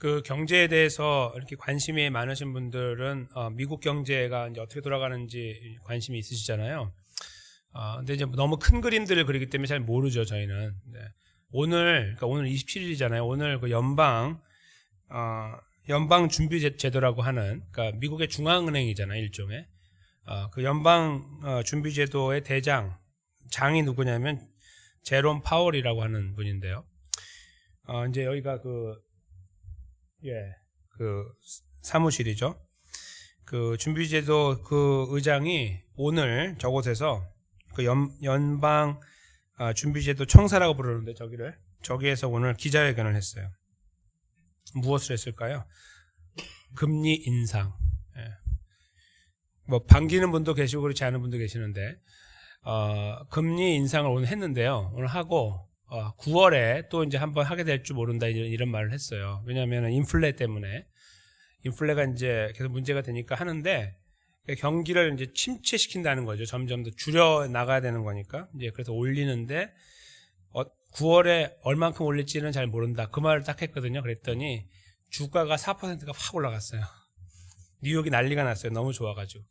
그 경제에 대해서 이렇게 관심이 많으신 분들은 미국 경제가 이제 어떻게 돌아가는지 관심이 있으시잖아요. 근데 이제 너무 큰 그림들을 그리기 때문에 잘 모르죠, 저희는. 네. 그러니까 오늘 27일이잖아요. 오늘 그 연방 준비 제도라고 하는, 그러니까 미국의 중앙은행이잖아요, 일종의. 그 연방 준비 제도의 장이 누구냐면 제롬 파월이라고 하는 분인데요. 이제 여기가 그 사무실이죠. 그 준비제도 그 의장이 오늘 저곳에서 그 연방 준비제도 청사라고 부르는데 저기에서 오늘 기자회견을 했어요. 무엇을 했을까요? 금리 인상. 뭐 반기는 분도 계시고 그렇지 않은 분도 계시는데 금리 인상을 오늘 했는데요. 오늘 하고 9월에 또 이제 한번 하게 될 줄 모른다 이런 말을 했어요. 왜냐하면 인플레 때문에 인플레가 이제 계속 문제가 되니까 하는데 경기를 이제 침체시킨다는 거죠. 점점 더 줄여 나가야 되는 거니까 이제 그래서 올리는데 9월에 얼만큼 올릴지는 잘 모른다. 그 말을 딱 했거든요. 그랬더니 주가가 4%가 확 올라갔어요. 뉴욕이 난리가 났어요. 너무 좋아가지고.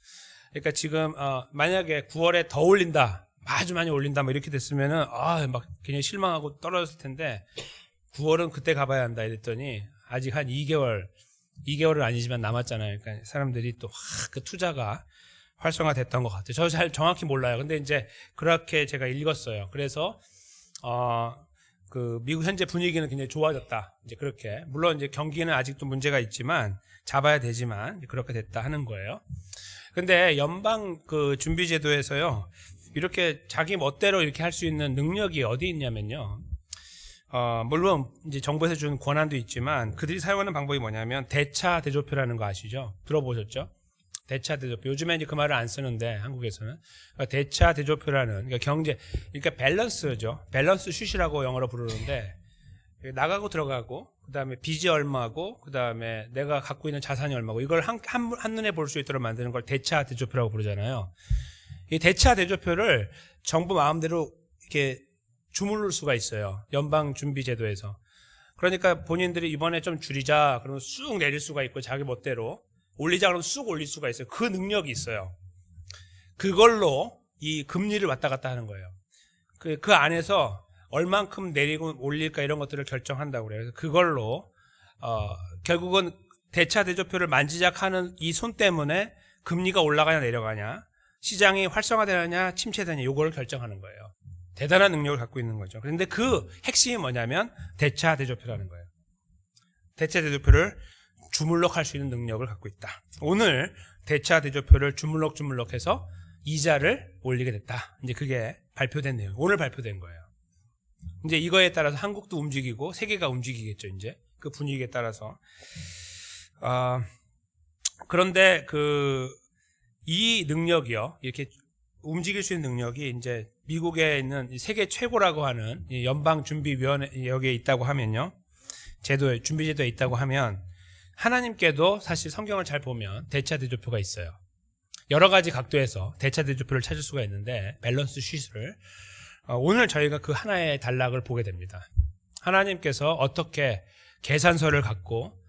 그러니까 지금 만약에 9월에 더 올린다. 아주 많이 올린다 뭐 이렇게 됐으면은 막 굉장히 실망하고 떨어졌을 텐데 9월은 그때 가봐야 한다 이랬더니 아직 한 2개월은 아니지만 남았잖아요. 그러니까 사람들이 또 그 투자가 활성화됐던 것 같아요. 저 잘 정확히 몰라요. 근데 이제 그렇게 제가 읽었어요. 그래서 그 미국 현재 분위기는 굉장히 좋아졌다. 이제 그렇게 물론 이제 경기는 아직도 문제가 있지만 잡아야 되지만 그렇게 됐다 하는 거예요. 근데 연방 그 준비 제도에서요. 이렇게 자기 멋대로 이렇게 할 수 있는 능력이 어디 있냐면요. 물론 이제 정부에서 준 권한도 있지만 그들이 사용하는 방법이 뭐냐면 대차 대조표라는 거 아시죠? 들어보셨죠? 대차 대조표. 요즘에 이제 그 말을 안 쓰는데 한국에서는 대차 대조표라는 그러니까 밸런스죠. 밸런스 슛이라고 영어로 부르는데 나가고 들어가고 그다음에 빚이 얼마고 그다음에 내가 갖고 있는 자산이 얼마고 이걸 한눈에 볼 수 있도록 만드는 걸 대차 대조표라고 부르잖아요. 이 대차 대조표를 정부 마음대로 이렇게 주물를 수가 있어요. 연방 준비 제도에서. 그러니까 본인들이 이번에 좀 줄이자 그러면 쑥 내릴 수가 있고 자기 멋대로 올리자 그러면 쑥 올릴 수가 있어요. 그 능력이 있어요. 그걸로 이 금리를 왔다 갔다 하는 거예요. 그 안에서 얼만큼 내리고 올릴까 이런 것들을 결정한다고 그래요. 그래서 그걸로 결국은 대차 대조표를 만지작하는 이 손 때문에 금리가 올라가냐 내려가냐 시장이 활성화되느냐 침체되느냐 이걸 결정하는 거예요. 대단한 능력을 갖고 있는 거죠. 그런데 그 핵심이 뭐냐면 대차 대조표라는 거예요. 대차 대조표를 주물럭할 수 있는 능력을 갖고 있다. 오늘 대차 대조표를 주물럭해서 이자를 올리게 됐다. 이제 그게 발표된 내용. 오늘 발표된 거예요. 이제 이거에 따라서 한국도 움직이고 세계가 움직이겠죠. 이제 그 분위기에 따라서. 그런데 이 능력이요. 이렇게 움직일 수 있는 능력이 이제 미국에 있는 세계 최고라고 하는 연방준비위원회 여기에 있다고 하면요. 준비제도에 있다고 하면 하나님께도 사실 성경을 잘 보면 대차 대조표가 있어요. 여러 가지 각도에서 대차 대조표를 찾을 수가 있는데 밸런스 슛을 오늘 저희가 그 하나의 단락을 보게 됩니다. 하나님께서 어떻게 계산서를 갖고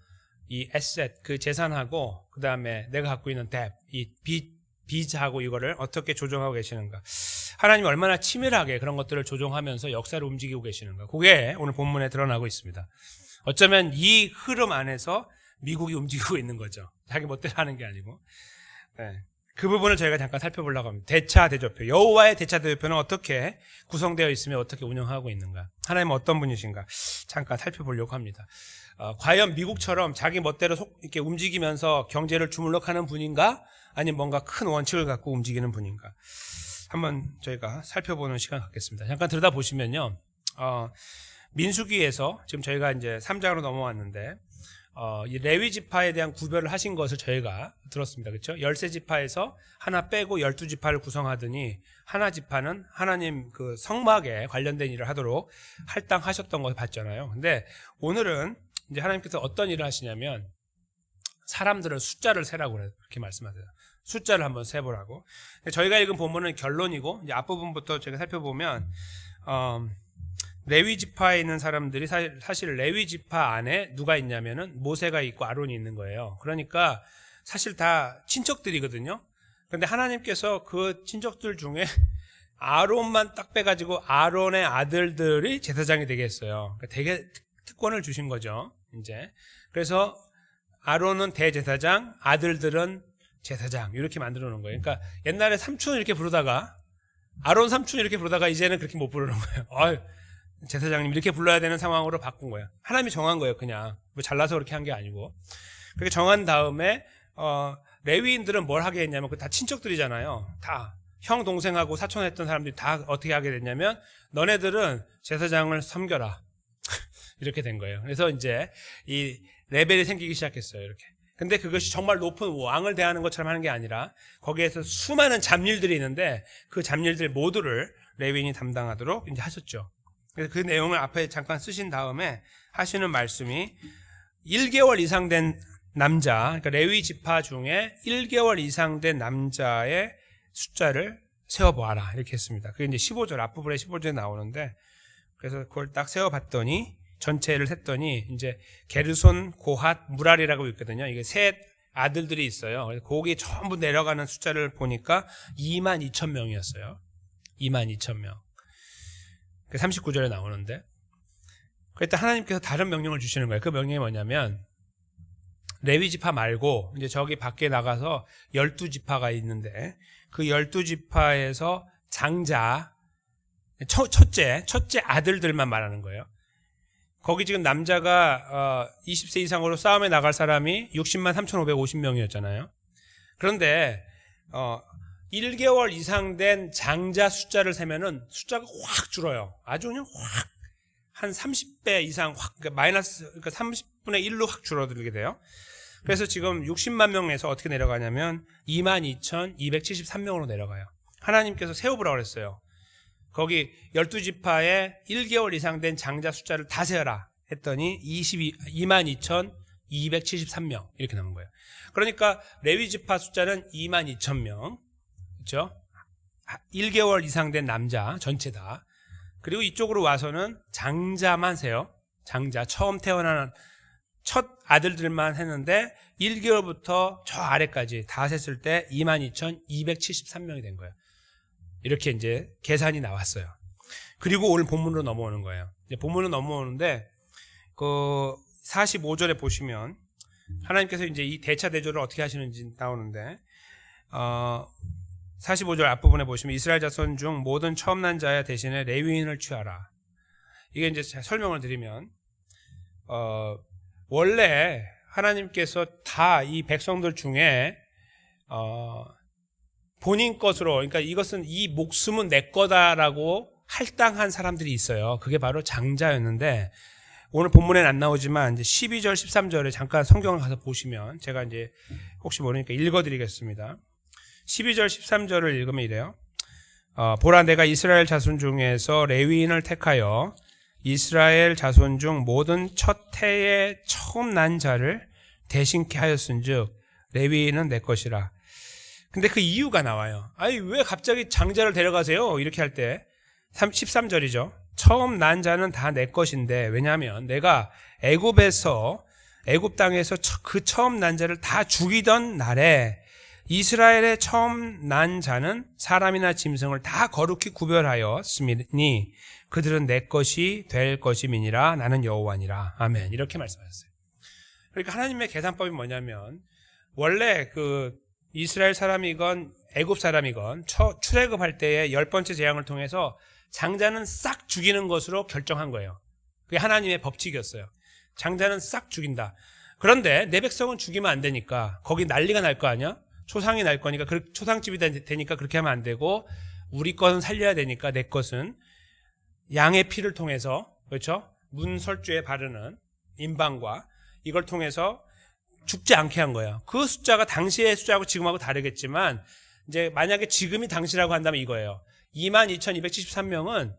이 에셋 그 재산하고 그 다음에 내가 갖고 있는 이 빚하고 이거를 어떻게 조정하고 계시는가. 하나님이 얼마나 치밀하게 그런 것들을 조정하면서 역사를 움직이고 계시는가. 그게 오늘 본문에 드러나고 있습니다. 어쩌면 이 흐름 안에서 미국이 움직이고 있는 거죠. 자기 멋대로 하는 게 아니고. 네. 그 부분을 저희가 잠깐 살펴보려고 합니다. 대차 대조표. 여호와의 대차 대조표는 어떻게 구성되어 있으며 어떻게 운영하고 있는가. 하나님은 어떤 분이신가. 잠깐 살펴보려고 합니다. 과연 미국처럼 자기 멋대로 이렇게 움직이면서 경제를 주물럭하는 분인가? 아니면 뭔가 큰 원칙을 갖고 움직이는 분인가? 한번 저희가 살펴보는 시간 갖겠습니다. 잠깐 들여다보시면요. 민수기에서 지금 저희가 이제 3장으로 넘어왔는데 이 레위 지파에 대한 구별을 하신 것을 저희가 들었습니다. 그렇죠? 13지파에서 하나 빼고 12지파를 구성하더니 하나 지파는 하나님 그 성막에 관련된 일을 하도록 할당하셨던 것을 봤잖아요. 근데 오늘은 이제 하나님께서 어떤 일을 하시냐면 사람들은 숫자를 세라고 그렇게 말씀하세요. 숫자를 한번 세보라고. 저희가 읽은 본문은 결론이고 이제 앞부분부터 제가 살펴보면 레위 지파에 있는 사람들이 사실 레위 지파 안에 누가 있냐면은 모세가 있고 아론이 있는 거예요. 그러니까 사실 다 친척들이거든요. 그런데 하나님께서 그 친척들 중에 아론만 딱 빼가지고 아론의 아들들이 제사장이 되게 했어요. 그러니까 되게 특권을 주신 거죠. 이제 그래서 아론은 대제사장, 아들들은 제사장 이렇게 만들어 놓은 거예요. 그러니까 옛날에 삼촌 이렇게 부르다가 아론 삼촌 이렇게 부르다가 이제는 그렇게 못 부르는 거예요. 제사장님 이렇게 불러야 되는 상황으로 바꾼 거예요. 하나님이 정한 거예요. 그냥 뭐 잘나서 그렇게 한 게 아니고. 그렇게 정한 다음에 레위인들은 뭘 하게 했냐면 다 친척들이잖아요. 다 형 동생하고 사촌 했던 사람들이 다 어떻게 하게 됐냐면 너네들은 제사장을 섬겨라 이렇게 된 거예요. 그래서 이제 이 레벨이 생기기 시작했어요. 이렇게. 근데 그것이 정말 높은 왕을 대하는 것처럼 하는 게 아니라 거기에서 수많은 잡일들이 있는데 그 잡일들 모두를 레위인이 담당하도록 이제 하셨죠. 그래서 그 내용을 앞에 잠깐 쓰신 다음에 하시는 말씀이 1개월 이상 된 남자, 그러니까 레위 지파 중에 1개월 이상 된 남자의 숫자를 세어보아라 이렇게 했습니다. 그게 이제 15절 앞부분에 15절에 나오는데 그래서 그걸 딱 세어봤더니 전체를 셌더니 이제 게르손, 고핫, 무랄이라고 있거든요. 이게 셋 아들들이 있어요. 그래서 거기 전부 내려가는 숫자를 보니까 22,000명이었어요. 22,000명. 39절에 나오는데 그때 하나님께서 다른 명령을 주시는 거예요. 그 명령이 뭐냐면 레위 지파 말고 이제 저기 밖에 나가서 12지파가 있는데 그 12지파에서 장자 첫째 아들들만 말하는 거예요. 거기 지금 남자가 20세 이상으로 싸움에 나갈 사람이 60만 3,550명이었잖아요. 그런데 1개월 이상 된 장자 숫자를 세면은 숫자가 확 줄어요. 아주 그냥 확 한 30배 이상 확 그러니까 30분의 1로 확 줄어들게 돼요. 그래서 지금 60만 명에서 어떻게 내려가냐면 22,273명으로 내려가요. 하나님께서 세어보라고 그랬어요. 거기 12지파에 1개월 이상 된 장자 숫자를 다 세어라 했더니 22,273명 이렇게 나온 거예요. 그러니까 레위 지파 숫자는 22,000명, 그렇죠? 1개월 이상 된 남자 전체 다. 그리고 이쪽으로 와서는 장자만 세요. 장자 처음 태어나는 첫 아들들만 했는데 1개월부터 저 아래까지 다 셌을 때 22,273명이 된 거예요. 이렇게 이제 계산이 나왔어요. 그리고 오늘 본문으로 넘어오는 거예요. 이제 본문으로 넘어오는데 그 45절에 보시면 하나님께서 이제 이 대차 대조를 어떻게 하시는지 나오는데 45절 앞부분에 보시면 이스라엘 자손 중 모든 처음 난 자야 대신에 레위인을 취하라. 이게 이제 설명을 드리면 원래 하나님께서 다 이 백성들 중에 본인 것으로 그러니까 이것은 이 목숨은 내 거다라고 할당한 사람들이 있어요. 그게 바로 장자였는데 오늘 본문에는 안 나오지만 이제 12절 13절에 잠깐 성경을 가서 보시면 제가 이제 혹시 모르니까 읽어드리겠습니다. 12절 13절을 읽으면 이래요. 보라 내가 이스라엘 자손 중에서 레위인을 택하여 이스라엘 자손 중 모든 첫 해에 처음 난 자를 대신케 하였은즉 레위인은 내 것이라. 근데 그 이유가 나와요. 아니 왜 갑자기 장자를 데려가세요? 이렇게 할 때 13절이죠. 처음 난 자는 다 내 것인데 왜냐하면 내가 애굽 땅에서 그 처음 난 자를 다 죽이던 날에 이스라엘의 처음 난 자는 사람이나 짐승을 다 거룩히 구별하였으니 그들은 내 것이 될 것임이니라. 나는 여호와니라. 아멘. 이렇게 말씀하셨어요. 그러니까 하나님의 계산법이 뭐냐면 원래 그 이스라엘 사람이건 애굽 사람이건 출애굽할 때의 10번째 재앙을 통해서 장자는 싹 죽이는 것으로 결정한 거예요. 그게 하나님의 법칙이었어요. 장자는 싹 죽인다. 그런데 내 백성은 죽이면 안 되니까 거기 난리가 날 거 아니야? 초상이 날 거니까 초상집이 되니까 그렇게 하면 안 되고 우리 것은 살려야 되니까 내 것은 양의 피를 통해서 그렇죠? 문설주에 바르는 임방과 이걸 통해서 죽지 않게 한 거예요. 그 숫자가 당시의 숫자하고 지금하고 다르겠지만 이제 만약에 지금이 당시라고 한다면 이거예요. 22,273명은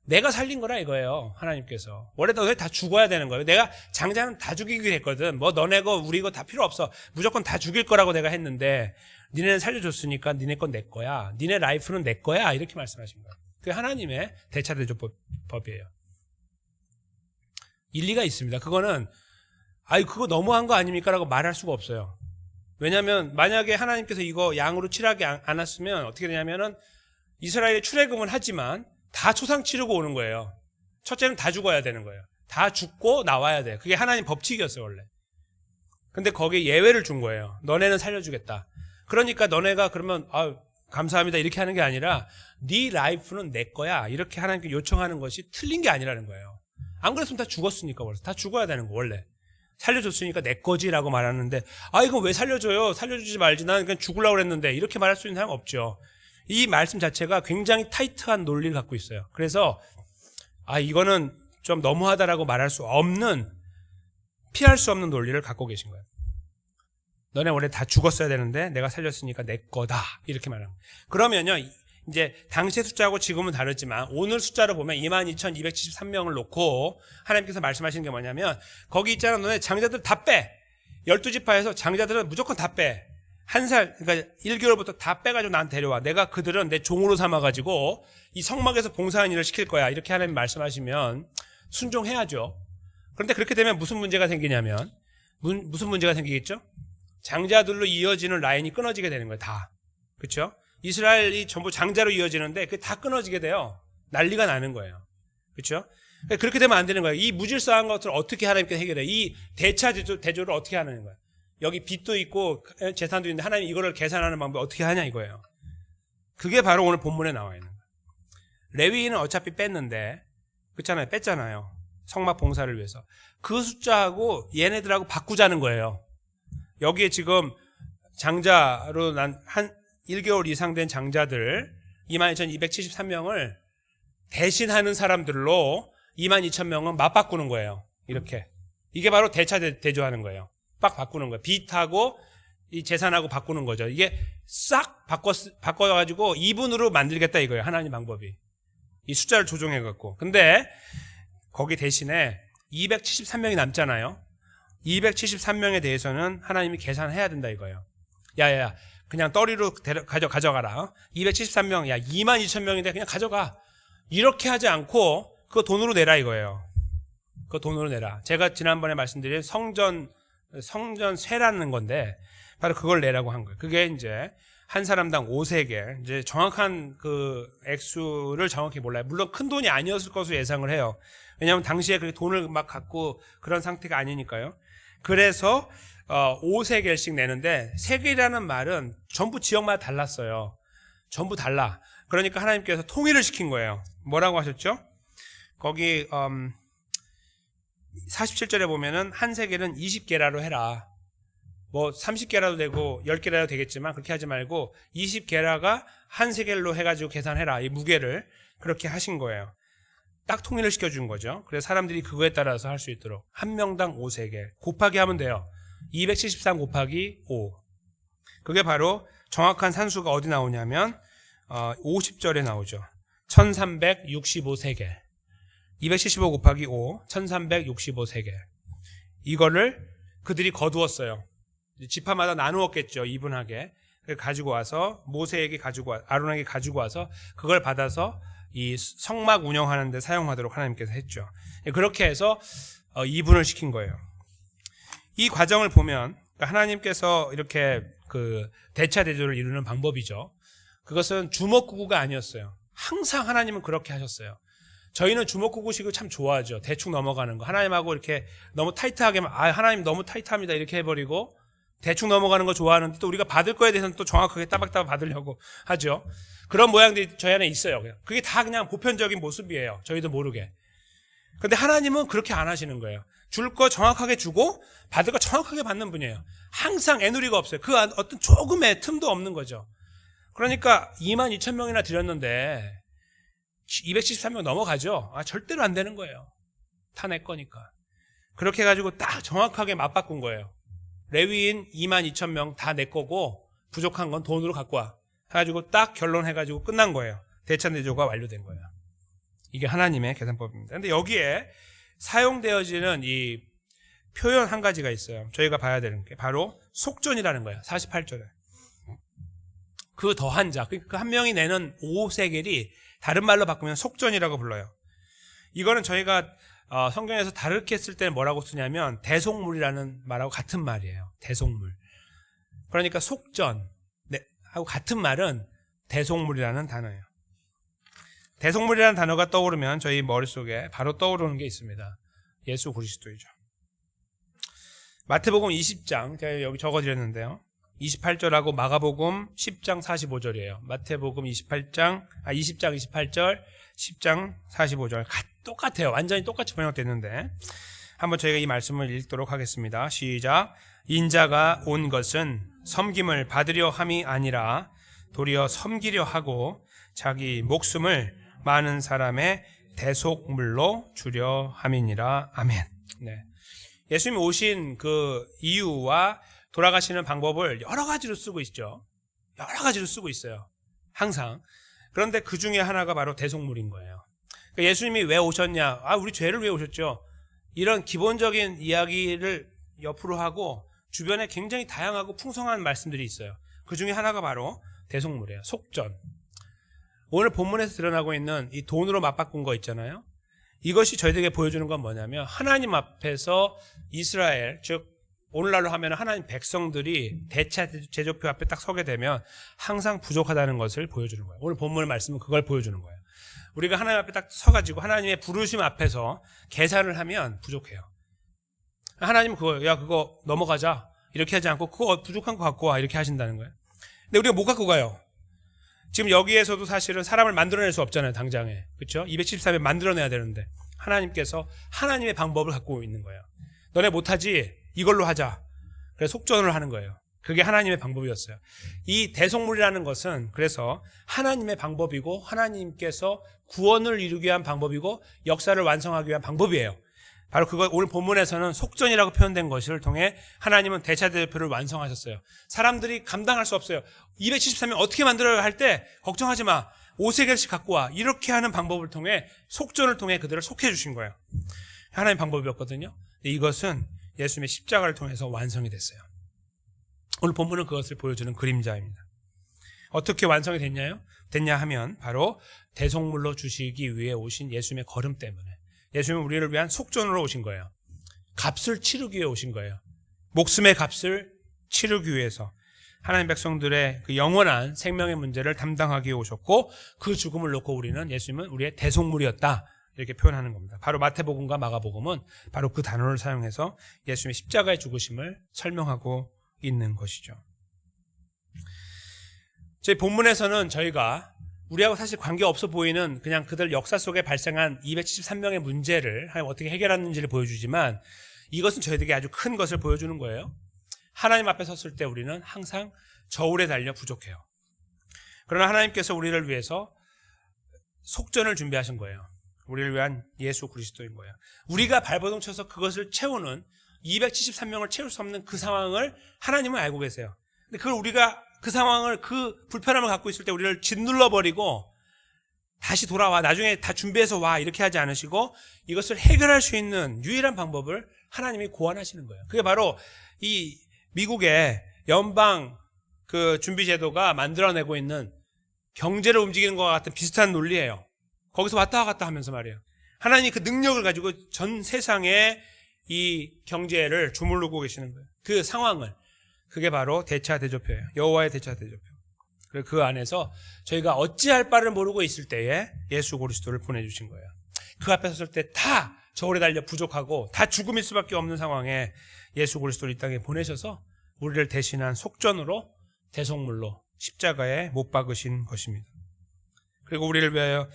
내가 살린 거라 이거예요. 하나님께서. 원래 너네 다 죽어야 되는 거예요. 내가 장자는 다 죽이기로 했거든. 뭐 너네 거 우리 거 다 필요 없어. 무조건 다 죽일 거라고 내가 했는데 니네는 살려줬으니까 니네 건 내 거야. 니네 라이프는 내 거야. 이렇게 말씀하신 거예요. 그게 하나님의 대차대조법이에요. 일리가 있습니다. 그거는 그거 너무한 거 아닙니까? 라고 말할 수가 없어요. 왜냐하면 만약에 하나님께서 이거 양으로 칠하지 않았으면 어떻게 되냐면은 이스라엘이 출애굽은 하지만 다 초상 치르고 오는 거예요. 첫째는 다 죽어야 되는 거예요. 다 죽고 나와야 돼요. 그게 하나님 법칙이었어요, 원래. 근데 거기에 예외를 준 거예요. 너네는 살려주겠다. 그러니까 너네가 그러면 감사합니다 이렇게 하는 게 아니라 네 라이프는 내 거야 이렇게 하나님께 요청하는 것이 틀린 게 아니라는 거예요. 안 그랬으면 다 죽었으니까 벌써 다 죽어야 되는 거 원래. 살려줬으니까 내 거지라고 말하는데 이거 왜 살려줘요? 살려주지 말지. 난 그냥 죽으려고 그랬는데 이렇게 말할 수 있는 사람 없죠. 이 말씀 자체가 굉장히 타이트한 논리를 갖고 있어요. 그래서 이거는 좀 너무하다라고 말할 수 없는 피할 수 없는 논리를 갖고 계신 거예요. 너네 원래 다 죽었어야 되는데 내가 살렸으니까 내 거다 이렇게 말하는 거예요. 그러면요 이제 당시의 숫자하고 지금은 다르지만 오늘 숫자로 보면 22,273명을 놓고 하나님께서 말씀하시는 게 뭐냐면 거기 있잖아 너네 장자들 다 빼. 12지파에서 장자들은 무조건 다 빼. 한 살 그러니까 1개월부터 다 빼가지고 나한테 데려와. 내가 그들은 내 종으로 삼아가지고 이 성막에서 봉사하는 일을 시킬 거야. 이렇게 하나님 말씀하시면 순종해야죠. 그런데 그렇게 되면 무슨 문제가 생기냐면 무슨 문제가 생기겠죠? 장자들로 이어지는 라인이 끊어지게 되는 거예요. 다. 그렇죠? 이스라엘이 전부 장자로 이어지는데 그게 다 끊어지게 돼요. 난리가 나는 거예요. 그렇죠? 그렇게 되면 안 되는 거예요. 이 무질서한 것들을 어떻게 하나님께 해결해? 이 대차 대조를 어떻게 하는 거예요? 여기 빚도 있고 재산도 있는데 하나님 이거를 계산하는 방법이 어떻게 하냐 이거예요. 그게 바로 오늘 본문에 나와 있는 거예요. 레위인은 어차피 뺐는데 그렇잖아요. 뺐잖아요. 성막 봉사를 위해서. 그 숫자하고 얘네들하고 바꾸자는 거예요. 여기에 지금 장자로 난 한 1개월 이상 된 장자들 22,273명을 대신하는 사람들로 22,000명은 맞바꾸는 거예요. 이렇게. 이게 바로 대차 대조하는 거예요. 빡 바꾸는 거예요. 빚하고 이 재산하고 바꾸는 거죠. 이게 싹 바꿔가지고 2분으로 만들겠다 이거예요. 하나님 방법이. 이 숫자를 조정해갖고. 근데 거기 대신에 273명이 남잖아요. 273명에 대해서는 하나님이 계산해야 된다 이거예요. 야야야 그냥 떠리로 가져가라. 273명, 22,000명인데 그냥 가져가. 이렇게 하지 않고 그거 돈으로 내라 이거예요. 그거 돈으로 내라. 제가 지난번에 말씀드린 성전세라는 건데 바로 그걸 내라고 한 거예요. 그게 이제 한 사람당 5세겔. 이제 정확한 그 액수를 정확히 몰라요. 물론 큰 돈이 아니었을 것으로 예상을 해요. 왜냐하면 당시에 그렇게 돈을 막 갖고 그런 상태가 아니니까요. 그래서 5세겔씩 내는데 세겔이라는 말은 전부 지역마다 달랐어요. 전부 달라. 그러니까 하나님께서 통일을 시킨 거예요. 뭐라고 하셨죠? 거기 47절에 보면은 한 세겔은 20게라로 해라. 뭐 30게라도 되고 10게라도 되겠지만 그렇게 하지 말고 20게라가 한 세겔로 해가지고 계산해라. 이 무게를 그렇게 하신 거예요. 딱 통일을 시켜준 거죠. 그래서 사람들이 그거에 따라서 할 수 있도록 한 명당 5세겔 곱하기 하면 돼요. 273 곱하기 5. 그게 바로 정확한 산수가 어디 나오냐면 50절에 나오죠. 1365세겔. 275 곱하기 5, 1365세겔. 이거를 그들이 거두었어요. 지파마다 나누었겠죠. 이분하게. 가지고 와서 모세에게 아론에게 가지고 와서 그걸 받아서 이 성막 운영하는 데 사용하도록 하나님께서 했죠. 그렇게 해서 이분을 시킨 거예요. 이 과정을 보면 하나님께서 이렇게 그 대차 대조를 이루는 방법이죠. 그것은 주먹구구가 아니었어요. 항상 하나님은 그렇게 하셨어요. 저희는 주먹구구식을 참 좋아하죠. 대충 넘어가는 거. 하나님하고 이렇게 너무 타이트하게 하나님 너무 타이트합니다 이렇게 해버리고 대충 넘어가는 거 좋아하는데 또 우리가 받을 거에 대해서는 또 정확하게 따박따박 받으려고 하죠. 그런 모양들이 저희 안에 있어요. 그게 다 그냥 보편적인 모습이에요. 저희도 모르게. 근데 하나님은 그렇게 안 하시는 거예요. 줄 거 정확하게 주고 받을 거 정확하게 받는 분이에요. 항상 애누리가 없어요. 그 어떤 조금의 틈도 없는 거죠. 그러니까 22,000명이나 드렸는데 273명 넘어가죠. 절대로 안 되는 거예요. 다 내 거니까. 그렇게 해가지고 딱 정확하게 맞바꾼 거예요. 레위인 22,000명 다 내 거고 부족한 건 돈으로 갖고 와. 해가지고 딱 결론해가지고 끝난 거예요. 대차대조가 완료된 거예요. 이게 하나님의 계산법입니다. 근데 여기에 사용되어지는 이 표현 한 가지가 있어요. 저희가 봐야 되는 게 바로 속전이라는 거예요. 48절에. 그 더한 자, 그 한 명이 내는 5세겔이 다른 말로 바꾸면 속전이라고 불러요. 이거는 저희가 성경에서 다르게 쓸 때는 뭐라고 쓰냐면 대속물이라는 말하고 같은 말이에요. 대속물. 그러니까 속전 하고 같은 말은 대속물이라는 단어예요. 대속물이라는 단어가 떠오르면 저희 머릿속에 바로 떠오르는 게 있습니다. 예수 그리스도이죠. 마태복음 20장 제가 여기 적어드렸는데요. 28절하고 마가복음 10장 45절이에요. 마태복음 20장 28절, 10장 45절 똑같아요. 완전히 똑같이 번역됐는데 한번 저희가 이 말씀을 읽도록 하겠습니다. 시작. 인자가 온 것은 섬김을 받으려 함이 아니라 도리어 섬기려 하고 자기 목숨을 많은 사람의 대속물로 주려 함이니라. 아멘. 네. 예수님이 오신 그 이유와 돌아가시는 방법을 여러 가지로 쓰고 있죠. 여러 가지로 쓰고 있어요. 항상. 그런데 그 중에 하나가 바로 대속물인 거예요. 그러니까 예수님이 왜 오셨냐? 우리 죄를 왜 오셨죠? 이런 기본적인 이야기를 옆으로 하고 주변에 굉장히 다양하고 풍성한 말씀들이 있어요. 그 중에 하나가 바로 대속물이에요. 속전. 오늘 본문에서 드러나고 있는 이 돈으로 맞바꾼 거 있잖아요. 이것이 저희들에게 보여주는 건 뭐냐면 하나님 앞에서 이스라엘, 즉 오늘날로 하면 하나님 백성들이 대차 제조표 앞에 딱 서게 되면 항상 부족하다는 것을 보여주는 거예요. 오늘 본문의 말씀은 그걸 보여주는 거예요. 우리가 하나님 앞에 딱 서가지고 하나님의 부르심 앞에서 계산을 하면 부족해요. 하나님은 그거 넘어가자 이렇게 하지 않고 그거 부족한 거 갖고 와 이렇게 하신다는 거예요. 근데 우리가 못 갖고 가요. 지금 여기에서도 사실은 사람을 만들어낼 수 없잖아요. 당장에. 그렇죠? 273에 만들어내야 되는데 하나님께서 하나님의 방법을 갖고 있는 거예요. 너네 못하지? 이걸로 하자. 그래서 속전을 하는 거예요. 그게 하나님의 방법이었어요. 이 대속물이라는 것은 그래서 하나님의 방법이고 하나님께서 구원을 이루기 위한 방법이고 역사를 완성하기 위한 방법이에요. 바로 그거 오늘 본문에서는 속전이라고 표현된 것을 통해 하나님은 대차대조표를 완성하셨어요. 사람들이 감당할 수 없어요. 273명 어떻게 만들어야 할 때 걱정하지 마. 5세겔씩 갖고 와. 이렇게 하는 방법을 통해 속전을 통해 그들을 속해 주신 거예요. 하나님의 방법이었거든요. 이것은 예수님의 십자가를 통해서 완성이 됐어요. 오늘 본문은 그것을 보여주는 그림자입니다. 어떻게 완성이 됐냐 하면 바로 대속물로 주시기 위해 오신 예수님의 걸음 때문에 예수님은 우리를 위한 속전으로 오신 거예요. 값을 치르기 위해 오신 거예요. 목숨의 값을 치르기 위해서 하나님 백성들의 그 영원한 생명의 문제를 담당하기 위해 오셨고 그 죽음을 놓고 우리는 예수님은 우리의 대속물이었다. 이렇게 표현하는 겁니다. 바로 마태복음과 마가복음은 바로 그 단어를 사용해서 예수님의 십자가의 죽으심을 설명하고 있는 것이죠. 저희 본문에서는 저희가 우리하고 사실 관계없어 보이는 그냥 그들 역사 속에 발생한 273명의 문제를 어떻게 해결하는지를 보여주지만 이것은 저희들에게 아주 큰 것을 보여주는 거예요. 하나님 앞에 섰을 때 우리는 항상 저울에 달려 부족해요. 그러나 하나님께서 우리를 위해서 속전을 준비하신 거예요. 우리를 위한 예수 그리스도인 거예요. 우리가 발버둥 쳐서 그것을 채우는 273명을 채울 수 없는 그 상황을 하나님은 알고 계세요. 근데 그걸 우리가 그 상황을 그 불편함을 갖고 있을 때 우리를 짓눌러 버리고 다시 돌아와 나중에 다 준비해서 와 이렇게 하지 않으시고 이것을 해결할 수 있는 유일한 방법을 하나님이 고안하시는 거예요. 그게 바로 이 미국의 연방 그 준비제도가 만들어내고 있는 경제를 움직이는 것과 같은 비슷한 논리예요. 거기서 왔다 갔다 하면서 말이에요. 하나님이 그 능력을 가지고 전 세상의 이 경제를 주무르고 계시는 거예요. 그 상황을. 그게 바로 대차대조표예요. 여호와의 대차대조표. 그리고 그 안에서 저희가 어찌할 바를 모르고 있을 때에 예수 그리스도를 보내주신 거예요. 그 앞에 섰을 때 다 저울에 달려 부족하고 다 죽음일 수밖에 없는 상황에 예수 그리스도를 이 땅에 보내셔서 우리를 대신한 속전으로 대속물로 십자가에 못 박으신 것입니다. 그리고 우리를 위하여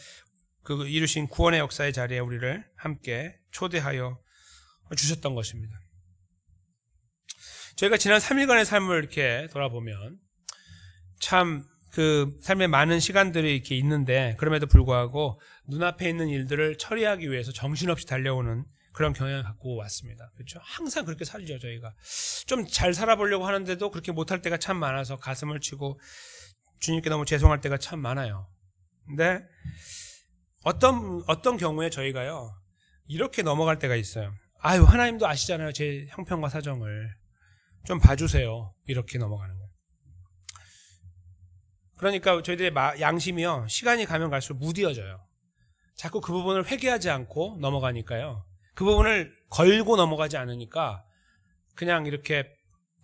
그 이루신 구원의 역사의 자리에 우리를 함께 초대하여 주셨던 것입니다. 저희가 지난 3일간의 삶을 이렇게 돌아보면 참 그 삶에 많은 시간들이 이렇게 있는데 그럼에도 불구하고 눈앞에 있는 일들을 처리하기 위해서 정신없이 달려오는 그런 경향을 갖고 왔습니다. 그렇죠? 항상 그렇게 살죠, 저희가. 좀 잘 살아보려고 하는데도 그렇게 못할 때가 참 많아서 가슴을 치고 주님께 너무 죄송할 때가 참 많아요. 근데 어떤 경우에 저희가요, 이렇게 넘어갈 때가 있어요. 아유, 하나님도 아시잖아요. 제 형편과 사정을. 좀 봐주세요. 이렇게 넘어가는 거예요. 그러니까 저희들의 양심이요, 시간이 가면 갈수록 무뎌져요. 자꾸 그 부분을 회개하지 않고 넘어가니까요. 그 부분을 걸고 넘어가지 않으니까 그냥 이렇게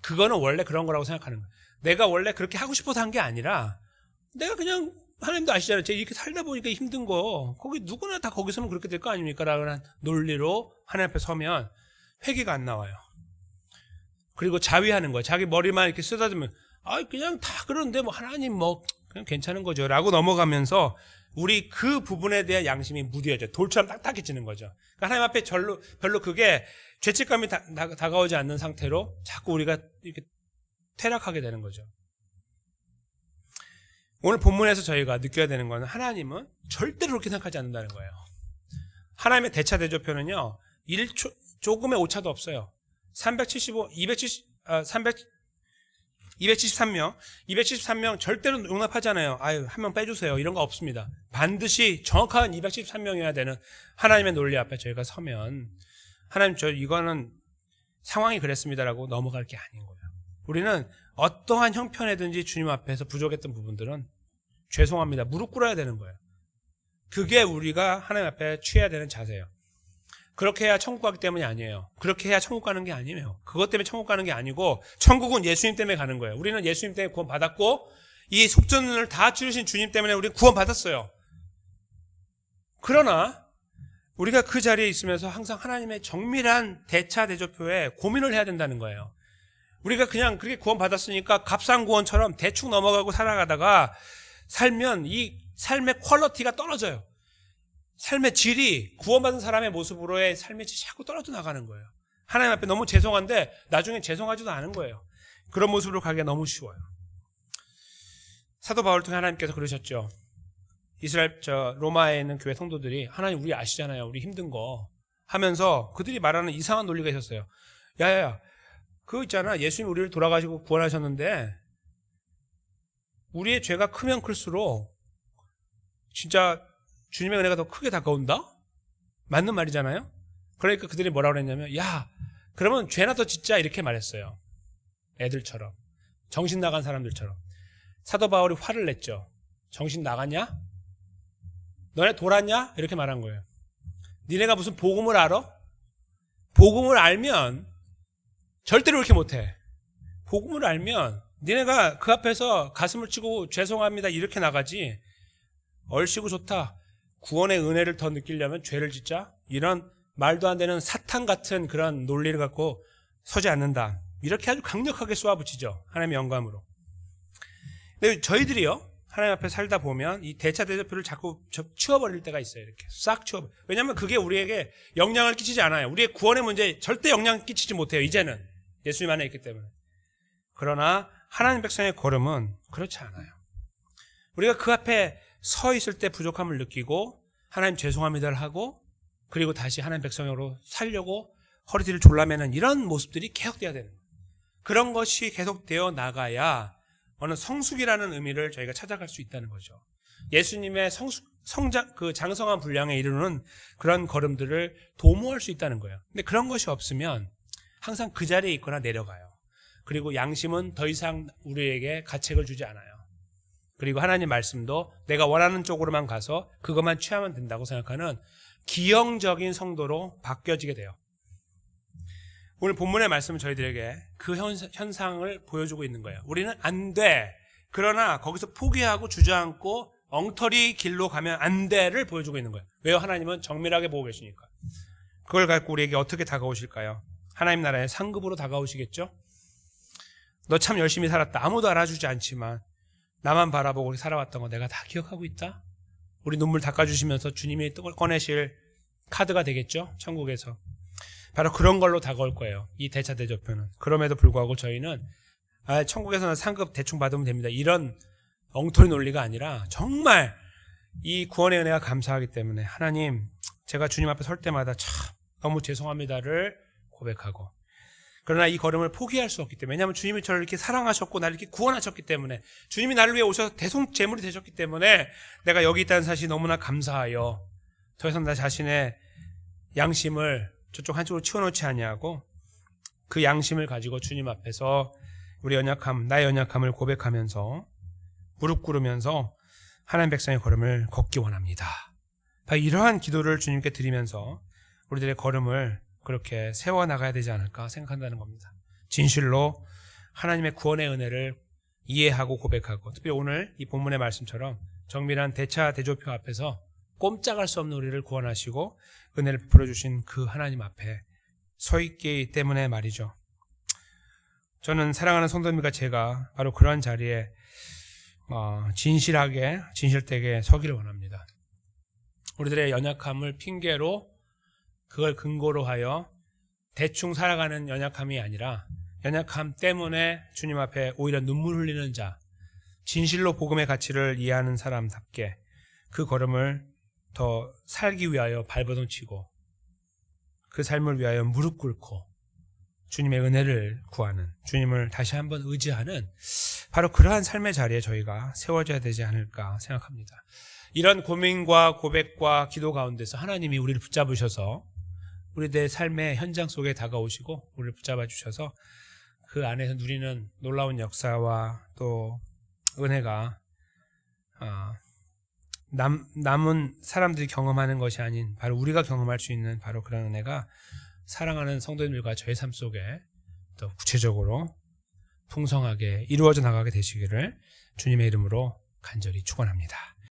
그거는 원래 그런 거라고 생각하는 거예요. 내가 원래 그렇게 하고 싶어서 한 게 아니라 내가 그냥 하나님도 아시잖아요. 제가 이렇게 살다 보니까 힘든 거 거기 누구나 다 거기 서면 그렇게 될 거 아닙니까? 라는 논리로 하나님 앞에 서면 회개가 안 나와요. 그리고 자위하는 거예요. 자기 머리만 이렇게 쓰다듬으면 그냥 다 그런데 뭐 하나님 뭐 그냥 괜찮은 거죠 라고 넘어가면서 우리 그 부분에 대한 양심이 무뎌져 돌처럼 딱딱해지는 거죠. 그러니까 하나님 앞에 별로 그게 죄책감이 다가오지 않는 상태로 자꾸 우리가 이렇게 퇴락하게 되는 거죠. 오늘 본문에서 저희가 느껴야 되는 거는 하나님은 절대로 그렇게 생각하지 않는다는 거예요. 하나님의 대차 대조표는요 1초 조금의 오차도 없어요. 273명 절대로 용납하잖아요. 한 명 빼주세요. 이런 거 없습니다. 반드시 정확한 273명이어야 되는 하나님의 논리 앞에 저희가 서면 하나님 이거는 상황이 그랬습니다라고 넘어갈 게 아닌 거예요. 우리는 어떠한 형편이든지 주님 앞에서 부족했던 부분들은 죄송합니다. 무릎 꿇어야 되는 거예요. 그게 우리가 하나님 앞에 취해야 되는 자세예요. 그렇게 해야 천국 가기 때문이 아니에요. 그렇게 해야 천국 가는 게 아니에요. 그것 때문에 천국 가는 게 아니고 천국은 예수님 때문에 가는 거예요. 우리는 예수님 때문에 구원 받았고 이 속전을 다 치르신 주님 때문에 우리는 구원 받았어요. 그러나 우리가 그 자리에 있으면서 항상 하나님의 정밀한 대차 대조표에 고민을 해야 된다는 거예요. 우리가 그냥 그렇게 구원 받았으니까 값싼 구원처럼 대충 넘어가고 살아가다가 살면 이 삶의 퀄리티가 떨어져요. 삶의 질이 구원받은 사람의 모습으로의 삶의 질이 자꾸 떨어져 나가는 거예요. 하나님 앞에 너무 죄송한데 나중에 죄송하지도 않은 거예요. 그런 모습으로 가기가 너무 쉬워요. 사도 바울을 통해 하나님께서 그러셨죠. 로마에 있는 교회 성도들이 하나님 우리 아시잖아요. 우리 힘든 거 하면서 그들이 말하는 이상한 논리가 있었어요. 야야야 그거 있잖아. 예수님 우리를 돌아가시고 구원하셨는데 우리의 죄가 크면 클수록 진짜 주님의 은혜가 더 크게 다가온다? 맞는 말이잖아요. 그러니까 그들이 뭐라고 그랬냐면 야 그러면 죄나 더 짓자 이렇게 말했어요. 애들처럼 정신 나간 사람들처럼. 사도 바울이 화를 냈죠. 정신 나갔냐? 너네 돌았냐? 이렇게 말한 거예요. 니네가 무슨 복음을 알아? 복음을 알면 절대로 그렇게 못해. 복음을 알면 니네가 그 앞에서 가슴을 치고 죄송합니다 이렇게 나가지. 얼씨구 좋다. 구원의 은혜를 더 느끼려면 죄를 짓자. 이런 말도 안 되는 사탄 같은 그런 논리를 갖고 서지 않는다. 이렇게 아주 강력하게 쏘아붙이죠. 하나님의 영감으로. 근데 저희들이요. 하나님 앞에 살다 보면 이 대차 대조표를 자꾸 치워버릴 때가 있어요. 이렇게 싹 치워버려. 왜냐하면 그게 우리에게 영향을 끼치지 않아요. 우리의 구원의 문제에 절대 영향을 끼치지 못해요. 이제는. 예수님 안에 있기 때문에. 그러나 하나님 백성의 걸음은 그렇지 않아요. 우리가 그 앞에 서 있을 때 부족함을 느끼고 하나님 죄송합니다를 하고 그리고 다시 하나님 백성으로 살려고 허리띠를 졸라매는 이런 모습들이 계속돼야 되는 거예요. 그런 것이 계속되어 나가야 어느 성숙이라는 의미를 저희가 찾아갈 수 있다는 거죠. 예수님의 장성한 분량에 이르는 그런 걸음들을 도모할 수 있다는 거예요. 근데 그런 것이 없으면 항상 그 자리에 있거나 내려가요. 그리고 양심은 더 이상 우리에게 가책을 주지 않아요. 그리고 하나님 말씀도 내가 원하는 쪽으로만 가서 그것만 취하면 된다고 생각하는 기형적인 성도로 바뀌어지게 돼요. 오늘 본문의 말씀은 저희들에게 그 현상을 보여주고 있는 거예요. 우리는 안 돼. 그러나 거기서 포기하고 주저앉고 엉터리 길로 가면 안 돼를 보여주고 있는 거예요. 왜요? 하나님은 정밀하게 보고 계시니까. 그걸 갖고 우리에게 어떻게 다가오실까요? 하나님 나라의 상급으로 다가오시겠죠? 너 참 열심히 살았다. 아무도 알아주지 않지만 나만 바라보고 우리 살아왔던 거 내가 다 기억하고 있다. 우리 눈물 닦아주시면서 주님이 꺼내실 카드가 되겠죠? 천국에서. 바로 그런 걸로 다가올 거예요. 이 대차 대조표는. 그럼에도 불구하고 저희는 천국에서는 상급 대충 받으면 됩니다. 이런 엉터리 논리가 아니라 정말 이 구원의 은혜가 감사하기 때문에 하나님 제가 주님 앞에 설 때마다 참 너무 죄송합니다를 고백하고 그러나 이 걸음을 포기할 수 없기 때문에 왜냐하면 주님이 저를 이렇게 사랑하셨고 나를 이렇게 구원하셨기 때문에 주님이 나를 위해 오셔서 대속제물이 되셨기 때문에 내가 여기 있다는 사실이 너무나 감사하여 더 이상 나 자신의 양심을 저쪽 한쪽으로 치워놓지 아니하고 그 양심을 가지고 주님 앞에서 우리 연약함, 나의 연약함을 고백하면서 무릎 꿇으면서 하나님 백성의 걸음을 걷기 원합니다. 이러한 기도를 주님께 드리면서 우리들의 걸음을 그렇게 세워나가야 되지 않을까 생각한다는 겁니다. 진실로 하나님의 구원의 은혜를 이해하고 고백하고, 특별히 오늘 이 본문의 말씀처럼 정밀한 대차 대조표 앞에서 꼼짝할 수 없는 우리를 구원하시고 은혜를 베풀어 주신 그 하나님 앞에 서 있기 때문에 말이죠. 저는 사랑하는 성도님과 제가 바로 그런 자리에 진실하게 진실되게 서기를 원합니다. 우리들의 연약함을 핑계로 그걸 근거로 하여 대충 살아가는 연약함이 아니라 연약함 때문에 주님 앞에 오히려 눈물 흘리는 자, 진실로 복음의 가치를 이해하는 사람답게 그 걸음을 더 살기 위하여 발버둥 치고 그 삶을 위하여 무릎 꿇고 주님의 은혜를 구하는, 주님을 다시 한번 의지하는 바로 그러한 삶의 자리에 저희가 세워져야 되지 않을까 생각합니다. 이런 고민과 고백과 기도 가운데서 하나님이 우리를 붙잡으셔서 우리들의 삶의 현장 속에 다가오시고 우리를 붙잡아 주셔서 그 안에서 누리는 놀라운 역사와 또 은혜가 남은 사람들이 경험하는 것이 아닌 바로 우리가 경험할 수 있는 바로 그런 은혜가 사랑하는 성도님들과 저의 삶 속에 더 구체적으로 풍성하게 이루어져 나가게 되시기를 주님의 이름으로 간절히 축원합니다.